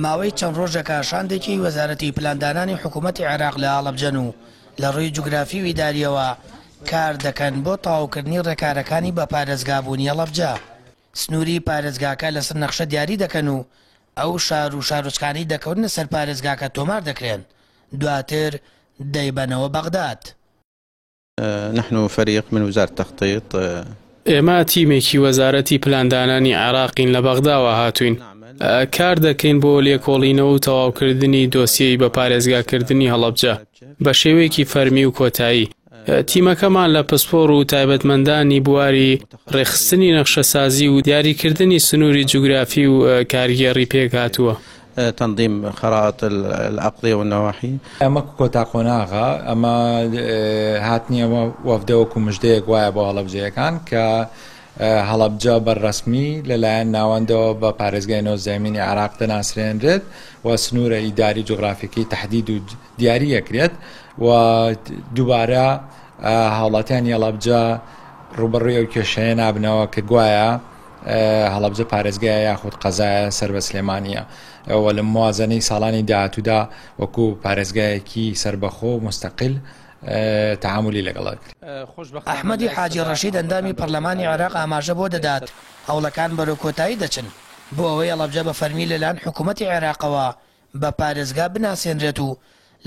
ماوەی چەند ڕۆژێکە شاندێکی وەزارەتی پلاندانانی حکوومەتی عێراق لە هەڵەبجەن و لە ڕووی جوگرافی و ئیداریەوە کار دەکەن بۆ تەواوکردنی ڕێکارەکانی بە پارێزگابوونی هەڵەبجە. سنووری پارێزگاکە لەسەر نەخشە دیاری دەکەن و ئەو شار و شارۆچکانی دەکەونە سەر پارێزگاکە تۆمار دەکرێن، دواتر دەیبەنەوە بەغداد. نحن فريق من وزارة التخطيط. ئێمە تیمێکی وەزارەتی پلاندانانی عێراقین لە بەغداوە هاتوین. کار دەکەین بۆ لێکۆڵینەوە و تەواوکردنی دۆسیەی بە پارێزگاکردنی هەڵەبجە بە شێوەیەکی فەرمی و کۆتایی. تیمەکەمان لە پسپۆڕ و تایبەتمەندانی بواری ڕێخستنی نەخشەسازی و دیاریکردنی سنووری جوگرافی و کارگێڕی پێک هاتووە. تنظيم خرائط الأقضية والنواحي. أما كوتا قناغا أما هاتني وفدوكم مجديك ويا بهالبجة كان ك هەڵەبجە بەڕەسمی لەلایەن ناوەندەوە بە پارێزگای نۆزەمینی عێراق دەناسرێنرێت و سنوورە ئیداری جوغرافیەکەی تەحدید و دیاری ئەکرێت و دووبارە هاوڵاتیانی هەڵەبجە ڕوبەڕووی ئەو کێشەیە نابنەوە کە گوایە هەڵەبجە پارێزگایە یاخود قەزایە سەر بە سلێمانیە و لە موازنەی ساڵانی داهاتوودا وەکو پارێزگایەکی سربەخۆ و مستەقل تعاملی لەگەڵ ئەحمەدی حاجی ڕەشید ئەندامی پەرلەمانی عێراق ئاماژە بۆ دەدات هەوڵەکان بەرەو کۆتایی دەچن بۆ ئەوەی هەڵەبجە بە فەرمی لەلایەن حکوومەتی عێراقەوە بە پارێزگا بناسێنرێت و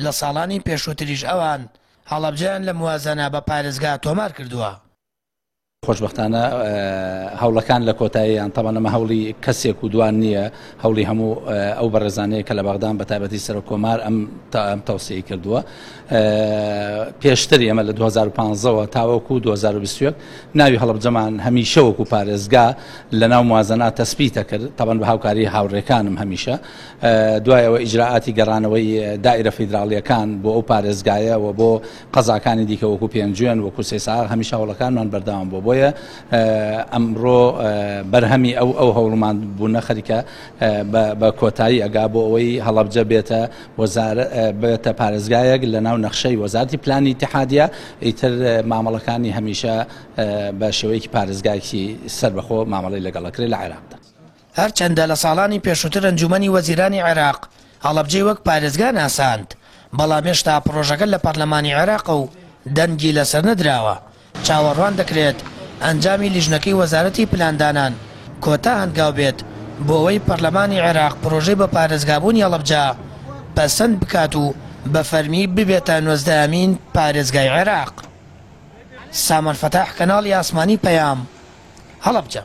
لە ساڵانی پێشووتریش ئەوان هەڵەبجەیان لە موازنە بە پارێزگا تۆمار کردووە. خۆشبەختانە هەوڵەکان لە کۆتاییان تەمەنەمە هەوڵی کەسێک و دوان نییە، هەوڵی هەموو ئەو بەڕێزانەیە کە لە بەغدان بە تایبەتی سەر کۆمار ئەم تەوسیعی کردووە. پێشتر ئێمە لە 2015ەوە تاوەکو 2021 ناوی هەڵەبجەمان هەمیشە وەکو پارێزگا لە ناو موازنە تەسبیتە کرد، تەبەن بە هاوکاری هاوڕێکانم هەمیشە. دوایەوە ئیجراعاتی گەڕانەوەی دائیرە فیدراڵیەکان بۆ ئەو پارێزگایە و بۆ قەزاکانی دیکە وەکو پێنجوێن وەکو سێساغ هەمیشە هەوڵەکانمان بەردەوام بۆ بۆیە ئەمڕۆ بەرهەمی ئەو هەوڵمان بوونە خەریکە بە کۆتایی ئەگا بۆ ئەوەی هەڵەبجە بێتە پارێزگایەک لە ناو نەخشەی وەزارەتی پلانی ئیتیحادیە، ئیتر مامەڵەکانی هەمیشە بە شێوەیەکی پارێزگایەکی سەربەخۆ مامەڵەی لەگەڵەکرێت لە عێراقدا. هەرچەندە لە ساڵانی پێشووتر ئەنجومەنی وەزیرانی عێراق هەڵەبجەی وەک پارێزگا ناساند، بەڵام هێشتا پرۆژەکە لە پەرلەمانی عێراق و دەنگی لەسەر نەدراوە. چاوەڕوان دەکرێت ئەنجامی لیژنەکەی وەزارەتی پلاندانان کۆتا هەنگاو بێت بۆ ئەوەی پەرلەمانی عێراق پرۆژەی بە پارێزگابوونی هەڵەبجە پەسەند بکات و بە فەرمی ببێتە 19مین پارێزگای عێراق. سامەر فەتاح، کەناڵی ئاسمانی پەیام، هەڵەبجە.